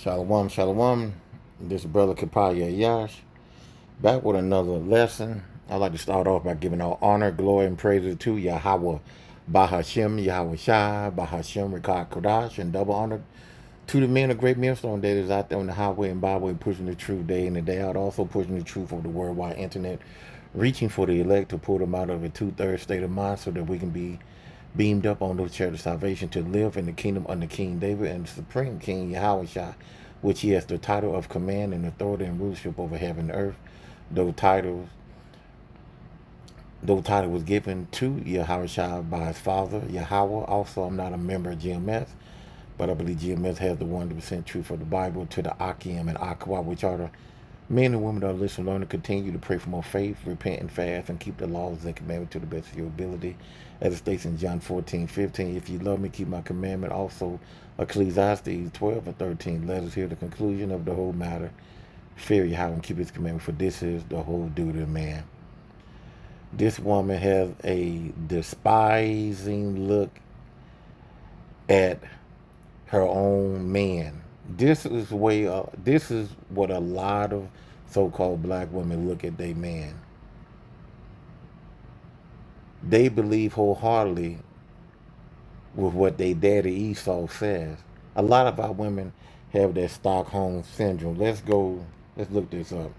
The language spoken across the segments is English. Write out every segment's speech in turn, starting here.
Shalom, shalom. This is Brother Kapaya Yash, back with another lesson. I'd like to start off by giving all honor, glory, and praises to Yahweh, Bahashem, Yahweh Shai, Bahashem, Rikah Kodash, and double honor to the men of great millstone that is out there on the highway and byway pushing the truth day in and day out, also pushing the truth over the worldwide internet, reaching for the elect to pull them out of a two-thirds state of mind so that we can be beamed up on those chairs of salvation to live in the kingdom under King David and the supreme King Yahweh Shai, which he has the title of command and authority and rulership over heaven and earth. Those titles, those title was given to Yahweh Shai by his father Yahweh. Also, I'm not a member of GMS, but I believe GMS has the 100% truth of the Bible to the Akim and Akwa, which are the men and women that are listening, learn to continue to pray for more faith, repent and fast, and keep the laws and commandments to the best of your ability. As it states in John 14:15, if you love me, keep my commandment. Also, Ecclesiastes 12 and 13. Let us hear the conclusion of the whole matter. Fear Yahweh and keep his commandment, for this is the whole duty of man. This woman has a despising look at her own man. This is what a lot of so-called black women look at their man. They believe wholeheartedly with what their daddy Esau says. A lot of our women have that Stockholm syndrome. Let's look this up.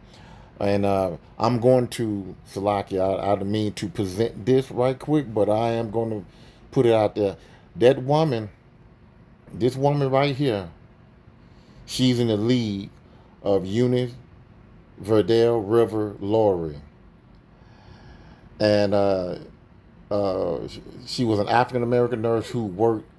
And I'm going to, Salakia, I don't mean to present this right quick, but I am going to put it out there. That woman, this woman right here, she's in the league of Eunice Verdell River Laurie. And she was an African American nurse who worked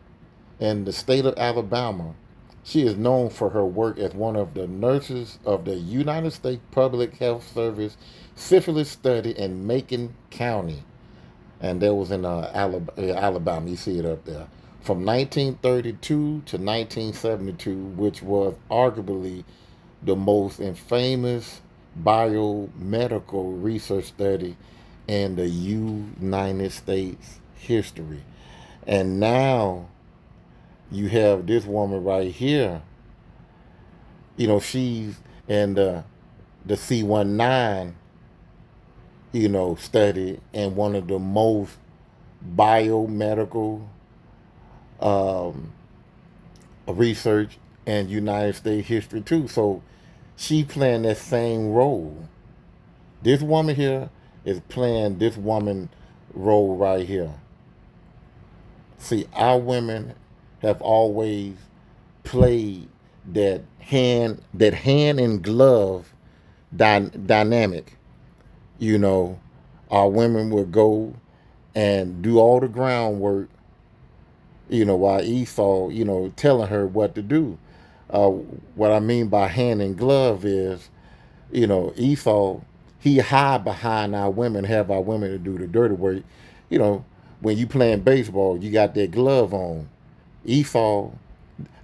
in the state of Alabama. She is known for her work as one of the nurses of the United States Public Health Service syphilis study in Macon County. And that was in Alabama. You see it up there. From 1932 to 1972, which was arguably the most infamous biomedical research study in the United States history. And now you have this woman right here. She's in the C19, study and one of the most biomedical um, research in United States history too. So she playing that same role. This woman here is playing this woman role right here. See, our women have always played that hand and glove dynamic. You know, our women would go and do all the groundwork, while Esau, telling her what to do. Uh, what I mean by hand and glove is, Esau, he hide behind our women, have our women to do the dirty work. You know, when you playing baseball, you got that glove on. Esau,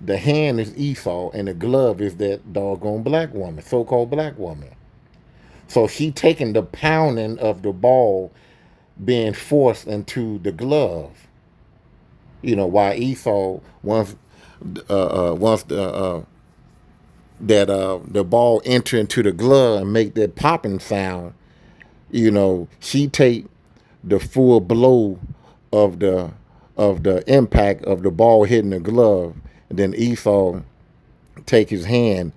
the hand is Esau, and the glove is that doggone black woman, so-called black woman. So she taking the pounding of the ball being forced into the glove. While Esau wants the ball enter into the glove and make that popping sound. She take the full blow of the impact of the ball hitting the glove, and then Esau take his hand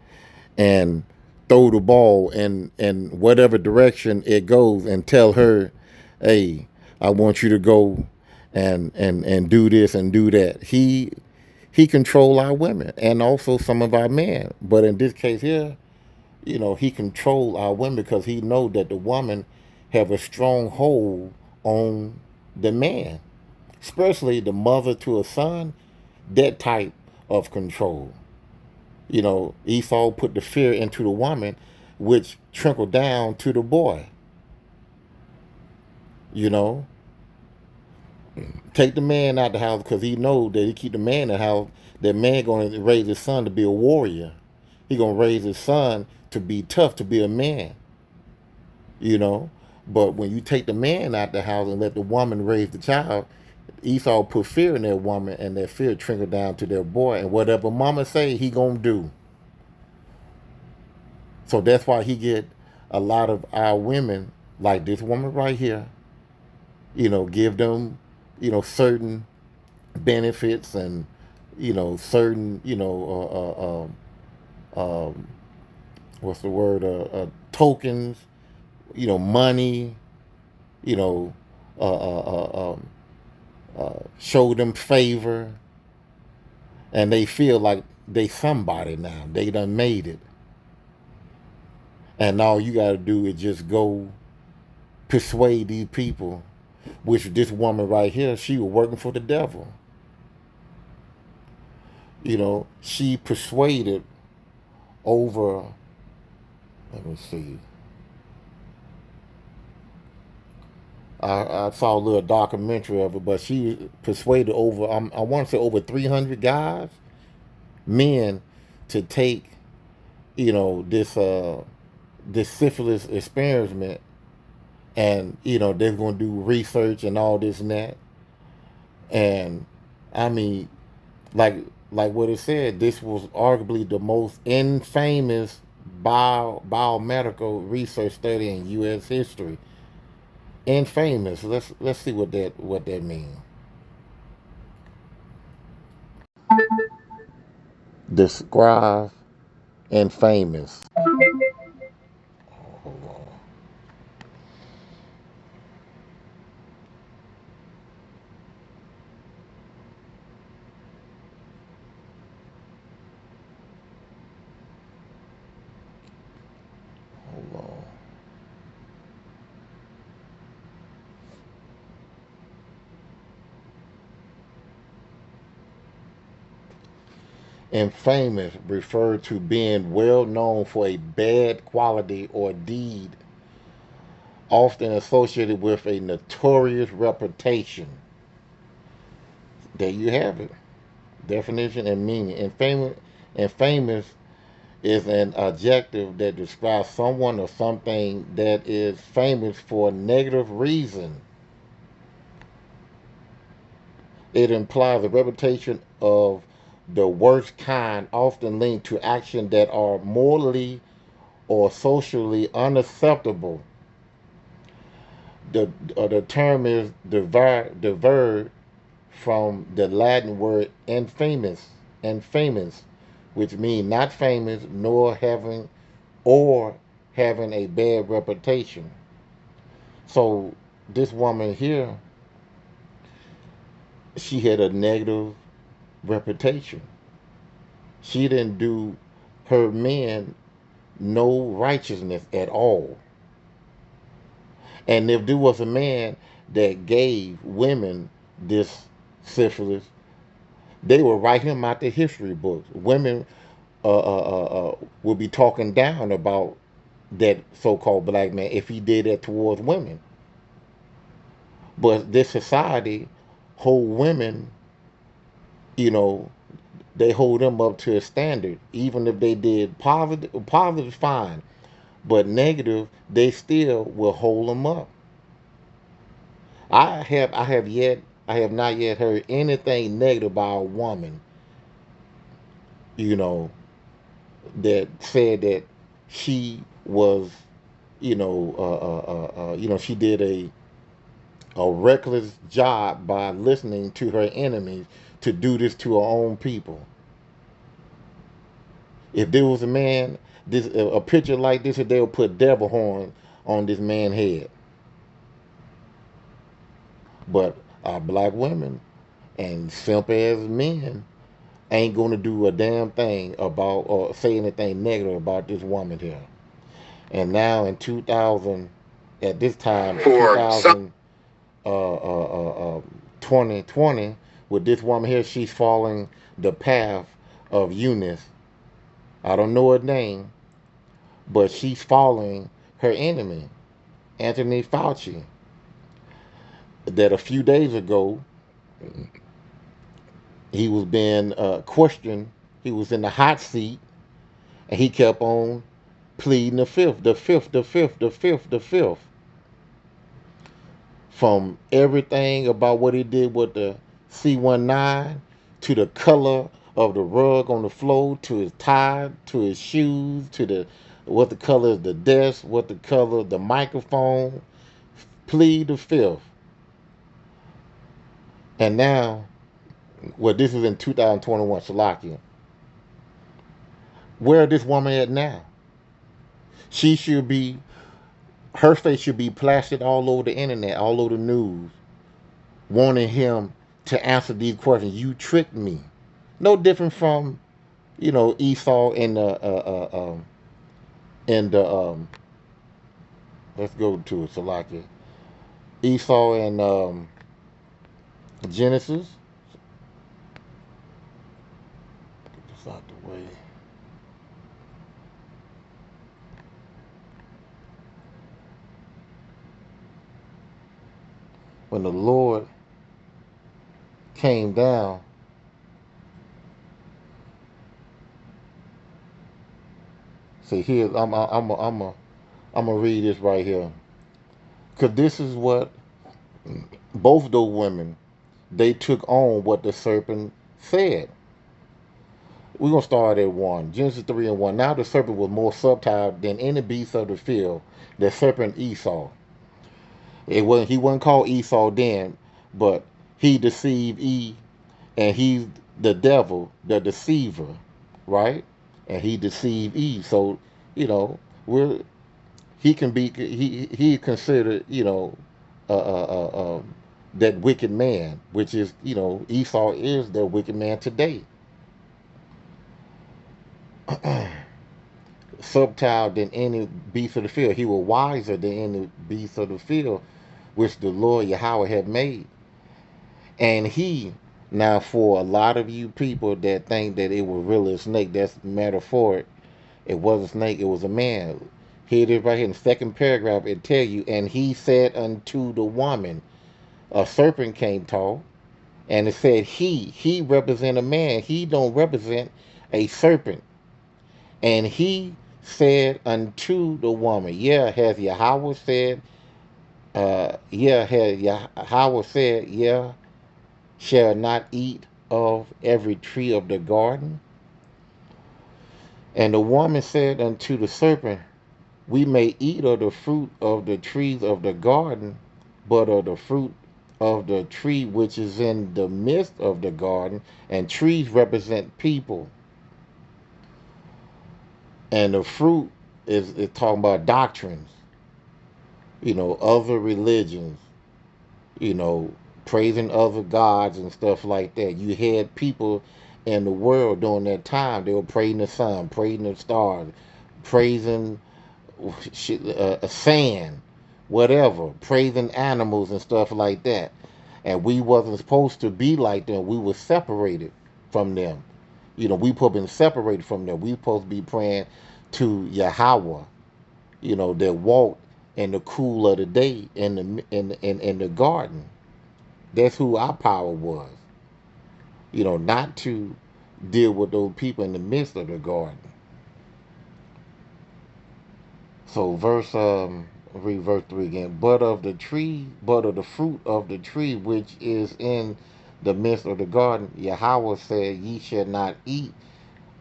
and throw the ball in whatever direction it goes and tell her, hey, I want you to go and do this and do that. He control our women and also some of our men. But in this case here, he control our women because he know that the woman have a strong hold on the man, especially the mother to a son, that type of control. Esau put the fear into the woman, which trickled down to the boy. You know, take the man out the house because he know that he keep the man in the house. That man gonna raise his son to be a warrior. He gonna raise his son to be tough, to be a man. You know, but when you take the man out the house and let the woman raise the child, Esau put fear in that woman, and that fear trickled down to their boy. And whatever mama say, he gonna do. So that's why he get a lot of our women, like this woman right here, give them, certain benefits and, certain, what's the word, tokens, money, you know, show them favor, and they feel like they somebody now. They done made it, and all you got to do is just go persuade these people. Which this woman right here, she was working for the devil. She persuaded over. Let me see. I saw a little documentary of it, but she persuaded over, I want to say over 300 guys, men, to take, this syphilis experiment, and they're going to do research and all this and that. And I mean, like like what it said, this was arguably the most infamous biomedical research study in U.S. history. Infamous. Let's see what that means. Describe infamous. Hold on. Hold on. Infamous referred to being well known for a bad quality or deed, often associated with a notorious reputation. There you have it. Definition and meaning. Infamous is an adjective that describes someone or something that is famous for a negative reason. It implies a reputation of the worst kind, often linked to actions that are morally or socially unacceptable. The term is derived from the Latin word infamous, which means not famous nor having a bad reputation. So this woman here, she had a negative reputation. She didn't do her men no righteousness at all. And if there was a man that gave women this syphilis, they would write him out the history books. Women would be talking down about that so-called black man if he did that towards women. But this society hold women, you know, they hold them up to a standard. Even if they did positive fine, but negative, they still will hold them up. I have not yet heard anything negative about a woman, you know, that said that she was, she did a reckless job by listening to her enemies to do this to her own people. If there was a man, this a picture like this, they'll put devil horn on this man's head. But our black women and simp ass men ain't gonna do a damn thing about or say anything negative about this woman here. And now in 2000, at this time, for 2000, 2020, with this woman here, she's following the path of Eunice. I don't know her name, but she's following her enemy, Anthony Fauci, that a few days ago he was being questioned. He was in the hot seat, and he kept on pleading the fifth, the fifth, the fifth, the fifth, the fifth. From everything about what he did with the C19 to the color of the rug on the floor to his tie to his shoes to the what the color of the desk, what the color of the microphone. Plead the fifth. And now, well, this is in 2021, Salakia. Where this woman at now? She should be, her face should be plastered all over the internet, all over the news, wanting him to answer these questions. You tricked me. No different from, Esau and let's go to it, Salakia. Esau and Genesis. Get this out the way. When the Lord came down, see here, I'm gonna read this right here, cause this is what both of those women, they took on what the serpent said. We're gonna start at 1. Genesis 3:1. Now the serpent was more subtle than any beast of the field, the serpent Esau. He wasn't called Esau then, but he deceived Eve, and he's the devil, the deceiver, right? And he deceived Eve. So, you know, we're he can be he considered, that wicked man, which is, Esau is the wicked man today. Subtile than any beast of the field. He was wiser than any beast of the field, which the Lord Yahweh had made. And he, now for a lot of you people that think that it was really a snake, that's metaphoric. It was a snake, it was a man. Here it is right here in the second paragraph. It tell you, and he said unto the woman, a serpent came tall, and it said he represent a man. He don't represent a serpent. And he said unto the woman, yeah, has Yahweh said, has Yahweh said, yeah, shall not eat of every tree of the garden? And the woman said unto the serpent, we may eat of the fruit of the trees of the garden, but of the fruit of the tree which is in the midst of the garden, and trees represent people. And the fruit is talking about doctrines, other religions, you know, praising other gods and stuff like that. You had people in the world during that time, they were praising the sun, praising the stars, praising sand, whatever, praising animals and stuff like that. And we wasn't supposed to be like them. We were separated from them. We supposed to be separated from them. We supposed to be praying to Yahweh, that walked in the cool of the day in the garden. That's who our power was. Not to deal with those people in the midst of the garden. So read verse 3 again. But of the fruit of the tree which is in the midst of the garden, Yahweh said, ye shall not eat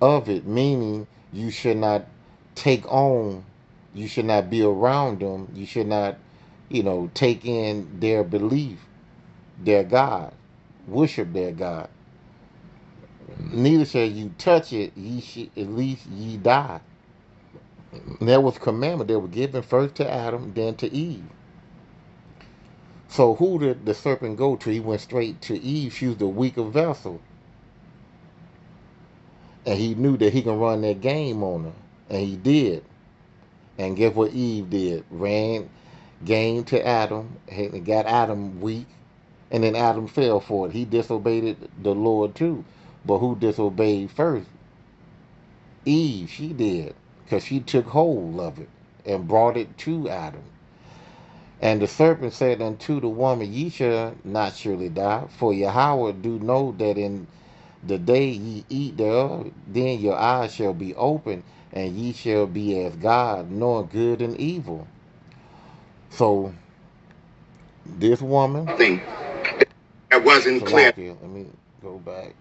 of it, meaning you should not take on, you should not be around them, you should not, take in their belief, their God, worship their God. Neither shall you touch it, at least ye die. And that was a commandment that was given first to Adam, then to Eve. So who did the serpent go to? He went straight to Eve. She was the weaker vessel. And he knew that he can run that game on her. And he did. And guess what Eve did? Ran game to Adam, and got Adam weak, and then Adam fell for it. He disobeyed the Lord too. But who disobeyed first? Eve, she did. Because she took hold of it and brought it to Adam. And the serpent said unto the woman, ye shall not surely die, for Yahweh do know that in the day ye eat thereof, then your eyes shall be open, and ye shall be as God, knowing good and evil. So this woman, Thing that wasn't clear. Let me go back.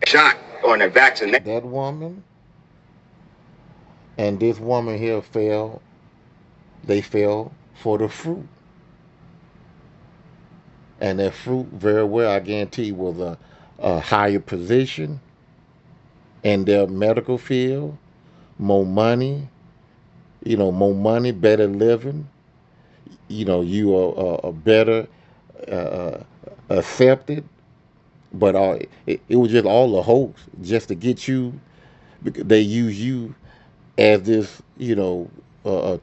Shot on a vaccination. That woman And this woman here fell, they fell for the fruit. And that fruit, very well, I guarantee, was a higher position in their medical field, more money, more money, better living. You are better uh, uh, accepted. But it was just all a hoax just to get you. They use you as this,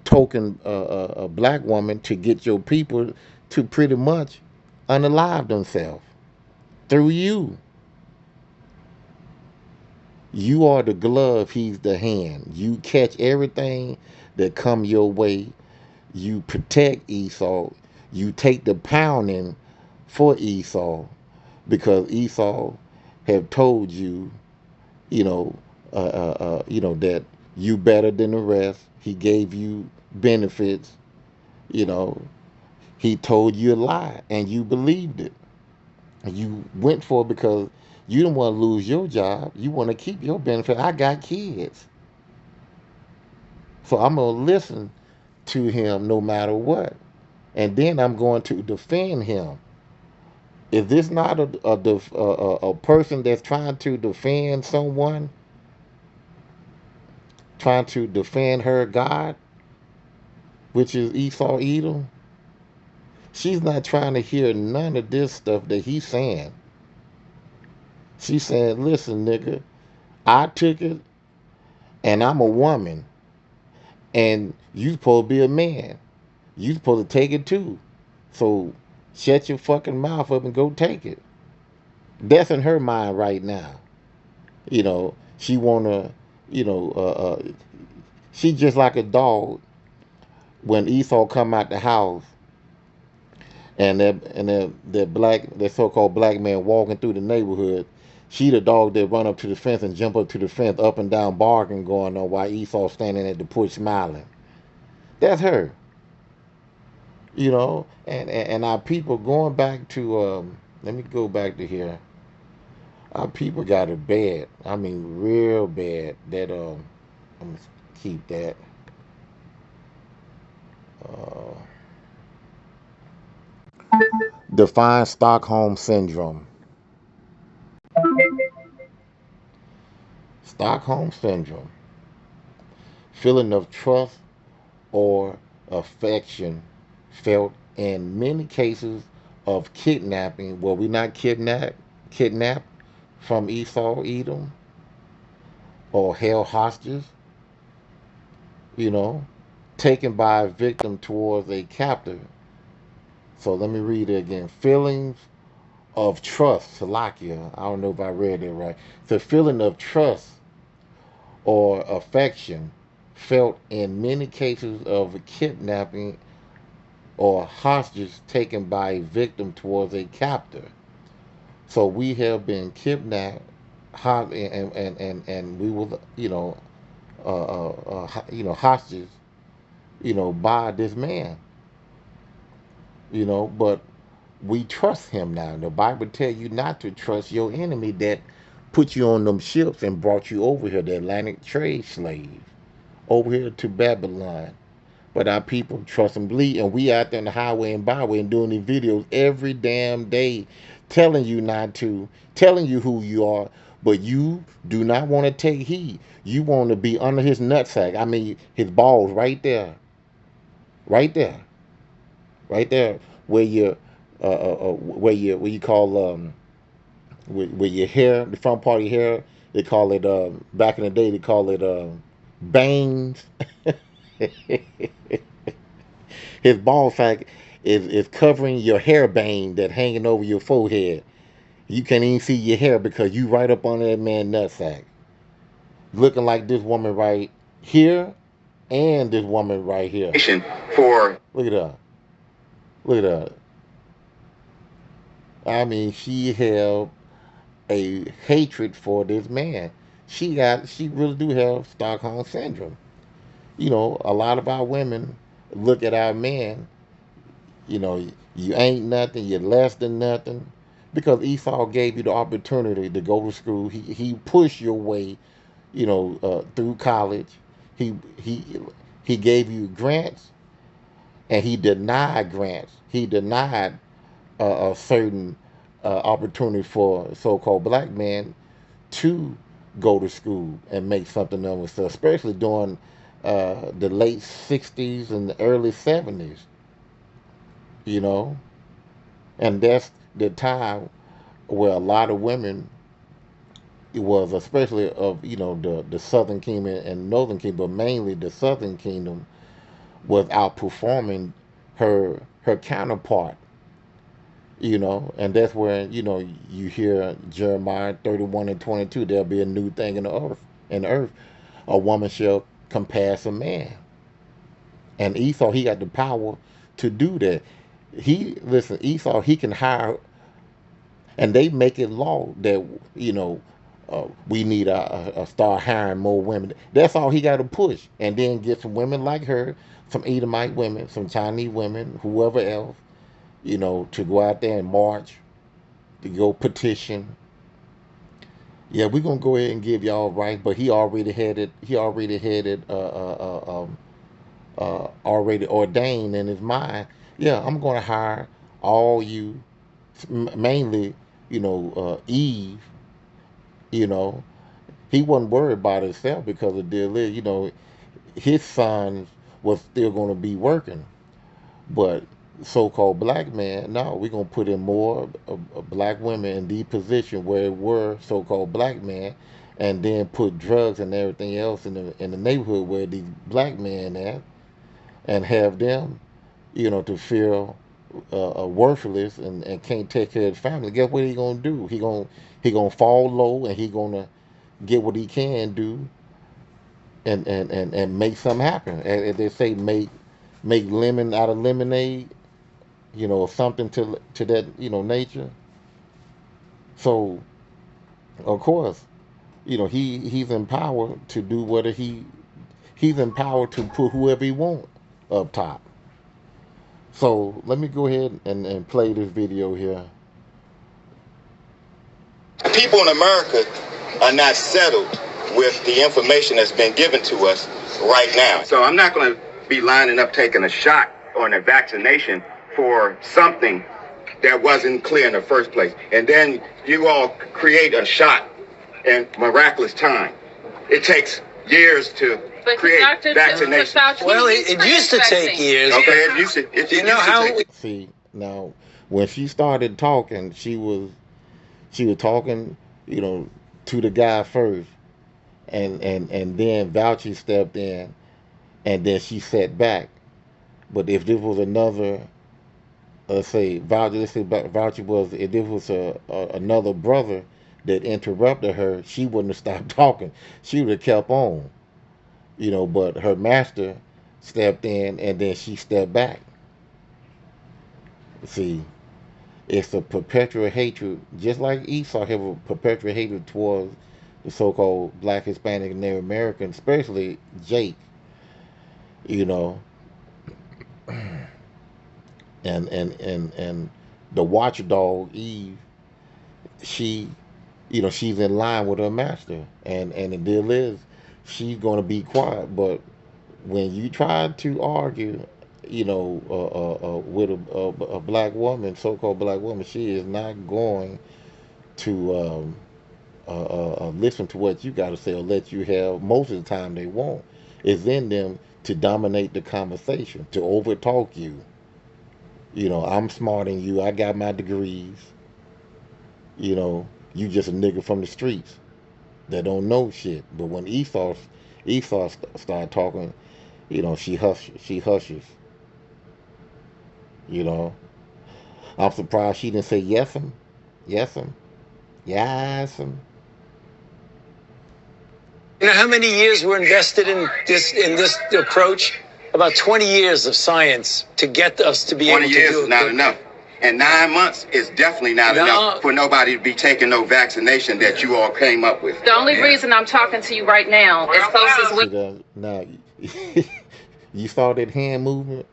token a black woman to get your people to pretty much unalive themselves through you. You are the glove, he's the hand. You catch everything that come your way. You protect Esau. You take the pounding for Esau because Esau have told you, you know, that you better than the rest. He gave you benefits. You know, he told you a lie and you believed it. You went for it because you didn't want to lose your job. You want to keep your benefit. I got kids. So I'm going to listen to him no matter what. And then I'm going to defend him. Is this not a person that's trying to defend someone, trying to defend her God, which is Esau Edom? She's not trying to hear none of this stuff that he's saying. She's saying, listen, nigga, I took it and I'm a woman and you supposed to be a man. You supposed to take it too. So shut your fucking mouth up and go take it. That's in her mind right now. She wanna, you know, she just like a dog when Esau come out the house that so-called black man walking through the neighborhood. She the dog that run up to the fence and jump up to the fence, up and down barking going on while Esau standing at the porch smiling. That's her. And our people going back to let me go back to here. Our people got it bad. I mean real bad. That I'm gonna keep that. Uh, define Stockholm syndrome. Stockholm syndrome. Feeling of trust or affection felt in many cases of kidnapping. Well, we not kidnapped from Esau, Edom, or held hostages, you know, taken by a victim towards a captor. So let me read it again. Feelings of trust, Salakia. I don't know if I read it right. The feeling of trust or affection felt in many cases of kidnapping or hostage taken by a victim towards a captor. So we have been kidnapped, and we will, hostages, by this man, but we trust him now. The Bible tell you not to trust your enemy that put you on them ships and brought you over here, the Atlantic trade slave, over here to Babylon. But our people trust and believe, and we out there on the highway and byway and doing these videos every damn day, telling you not to, telling you who you are, but you do not want to take heed. You want to be under his nutsack. I mean, his balls right there, right there, where you call where your hair, the front part of your hair, they call it back in the day they call it bangs. His ball sack is covering your hair bang that hanging over your forehead. You can't even see your hair because you right up on that man nutsack. Looking like this woman right here and this woman right here. For Look at her. Look at her. I mean, she held a hatred for this man. She really do have Stockholm syndrome. A lot of our women look at our men, you ain't nothing, you're less than nothing. Because Esau gave you the opportunity to go to school. He pushed your way, through college. He he he gave you grants, and he denied grants. He denied a certain opportunity for so-called black men to go to school and make something of themselves, especially during the late '60s and the early '70s. You know, and that's the time where a lot of women, it was especially of the Southern Kingdom and Northern Kingdom, but mainly the Southern Kingdom was outperforming her counterpart. And that's where you hear Jeremiah 31:22. There'll be a new thing in the earth. A woman shall compass a man. And Esau, he got the power to do that. Esau, he can hire, and they make it law that you know we need a start hiring more women. That's all he got to push, and then get some women like her, some Edomite women, some Chinese women, whoever else, to go out there and march, to go petition. Yeah, we're gonna go ahead and give y'all right, but he already had it. He already had it. Already ordained in his mind. Yeah, I'm gonna hire all you, mainly, Eve. You know, he wasn't worried about himself because the deal is, his sons was still gonna be working, but so-called black man, no, we're gonna put in more black women in the position where it were so-called black men, and then put drugs and everything else in the neighborhood where these black men at, and have them, to feel worthless and can't take care of his family. Guess what he gonna do? He gonna fall low, and he gonna get what he can do, and make something happen. As they say, make lemon out of lemonade, or something to that nature. So of course, he's empowered to do what he's empowered to put whoever he want up top. So let me go ahead and play this video here. People in America are not settled with the information that's been given to us right now. So I'm not going to be lining up taking a shot or a vaccination for something that wasn't clear in the first place. And then you all create a shot in miraculous time. It takes years to create vaccinations. Well, it used to take years. Okay, it used to. You know how? See, now when she started talking, she was talking, to the guy first, and then Vouchy stepped in, and then she sat back. But if this was another, let's say Vouchy was, if this was another brother that interrupted her, she wouldn't have stopped talking. She would have kept on, But her master stepped in, and then she stepped back. See, it's a perpetual hatred, just like Esau have a perpetual hatred towards the so-called Black, Hispanic, and Native American, especially Jake. You know, and the watchdog Eve, she, she's in line with her master, and the deal is, she's going to be quiet. But when you try to argue, with a black woman, so-called black woman, she is not going to listen to what you got to say, or let you have. Most of the time, they won't. It's in them to dominate the conversation, to overtalk you. I'm smarter than you. I got my degrees. You just a nigga from the streets that don't know shit. But when Esau start talking, she hushes. You know, I'm surprised she didn't say yes'm, yes'm, yes'm. You know how many years were invested in this approach? About 20 years of science to get us to be able to do it. 20 years is not enough. And 9 months is definitely not enough for nobody to be taking no vaccination that you all came up with. The only reason I'm talking to you right now, as close as we... Now, you saw that hand movement?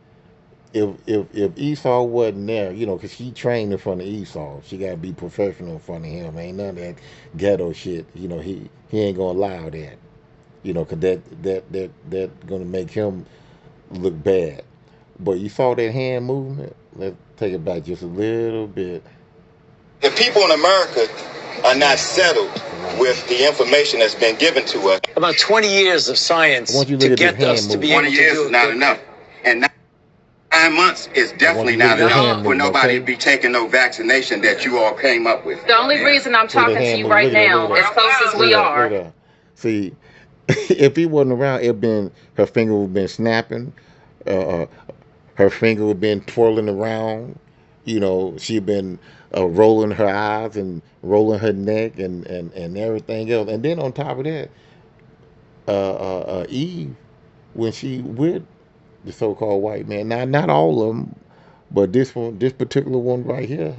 If Esau wasn't there, because she trained in front of Esau, she got to be professional in front of him. Ain't none of that ghetto shit. He ain't going to allow that. Because that gonna make him look bad. But you saw that hand movement. Let's take it back just a little bit. The people in America are not settled with the information that's been given to us. About 20 years of I science want you to to look at this get us hand to be movement. able 20 to years do is it. not enough. And 9 months is definitely you to look not at the enough hand for movement, nobody okay? to be taking no vaccination that you all came up with. The only reason I'm See the talking to hand you movement. right Look at that. now, Look at as that. close as Look we at that. Look are, at that. See, if he wasn't around, it been her finger would been snapping. Uh, uh, her finger would been twirling around. She'd been rolling her eyes and rolling her neck and everything else. And then on top of that, Eve, when she with the so-called white man, now not all of them, but this particular one right here,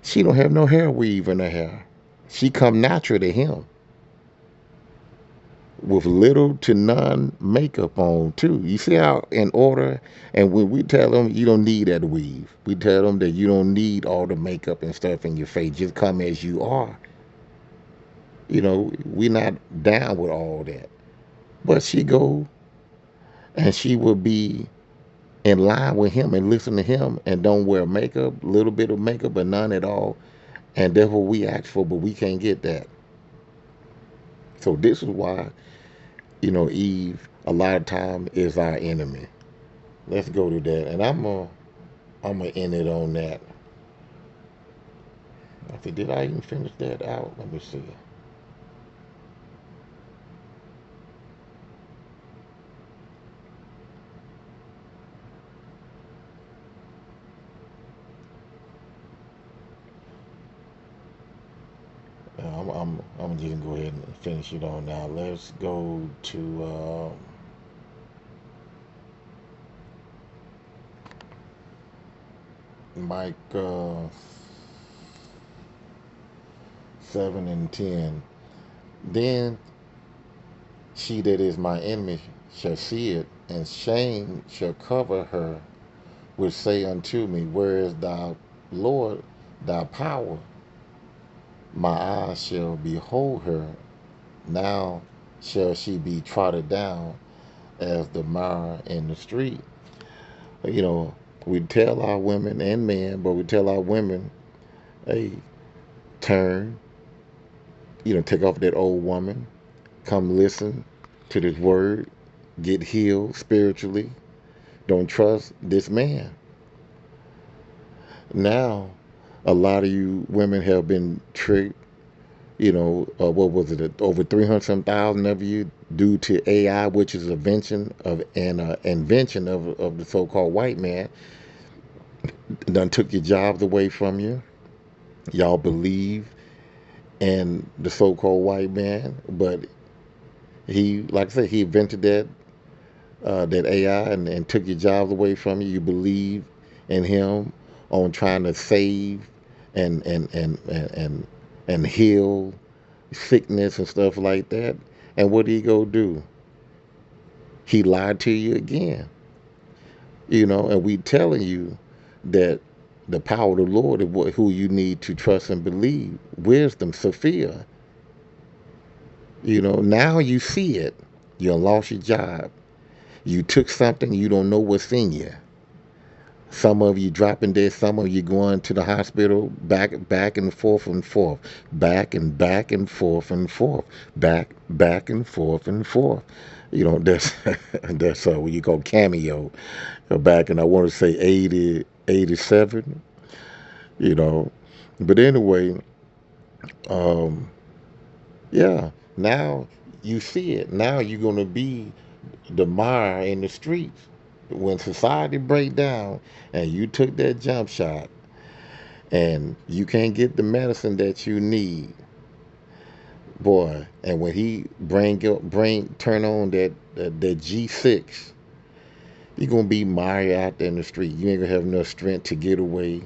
she don't have no hair weave in her hair. She come natural to him with little to none makeup on too. You see how in order, and when we tell them you don't need that weave, we tell them that you don't need all the makeup and stuff in your face. Just come as you are. We're not down with all that. But she go and she will be in line with him and listen to him and don't wear makeup, little bit of makeup, but none at all. And that's what we ask for, but we can't get that. So this is why, Eve a lot of time is our enemy. Let's go to that. And I'm gonna end it on that. I said, did I even finish that out? Let me see. I'm just gonna go ahead and finish it on now. Let's go to Mike 7:10. Then she that is my enemy shall see it, and shame shall cover her, which say unto me, where is thy Lord, thy power? My eyes shall behold her. Now shall she be trodden down as the mire in the street. You know, we tell our women and men, but we tell our women, hey, turn, take off that old woman, come listen to this word, get healed spiritually. Don't trust this man. Now, a lot of you women have been tricked. What was it? Over 300,000 of you due to AI, which is invention of the so-called white man, done took your jobs away from you. Y'all believe in the so-called white man, but he, like I said, he invented that AI and took your jobs away from you. You believe in him on trying to save and and and and and, and heal sickness and stuff like that. And what did he go do? He lied to you again. And we telling you that the power of the Lord is who you need to trust and believe. Wisdom, Sophia. Now you see it. You lost your job. You took something, you don't know what's in you. Some of you dropping dead, some of you going to the hospital back and forth, back and forth and forth, back and forth and forth. That's that's what you call cameo. Back in I want to say 80, 87. You know, but anyway, um, yeah. Now you see it. Now you're gonna be the mire in the streets when society break down and you took that jump shot and you can't get the medicine that you need, boy. And when he turn on that G6, you're gonna be mired out there in the street. You ain't gonna have enough strength to get away.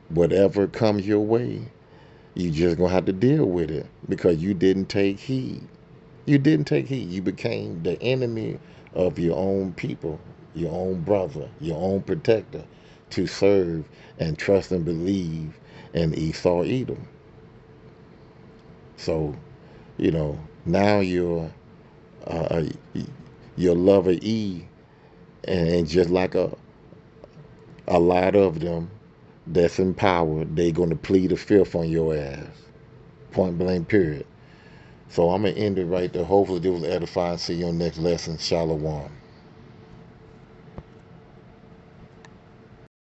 Whatever comes your way, you just gonna have to deal with it because you didn't take heed. You didn't take heed. You became the enemy of your own people, your own brother, your own protector, to serve and trust and believe in Esau Edom. So, you know, Now uh, you're lover E, and just like a lot of them that's in power, they gonna plead the fifth on your ass. Point blank. Period. So I'm gonna end it right there. Hopefully, this was edifying. See you on the next lesson. Shalom.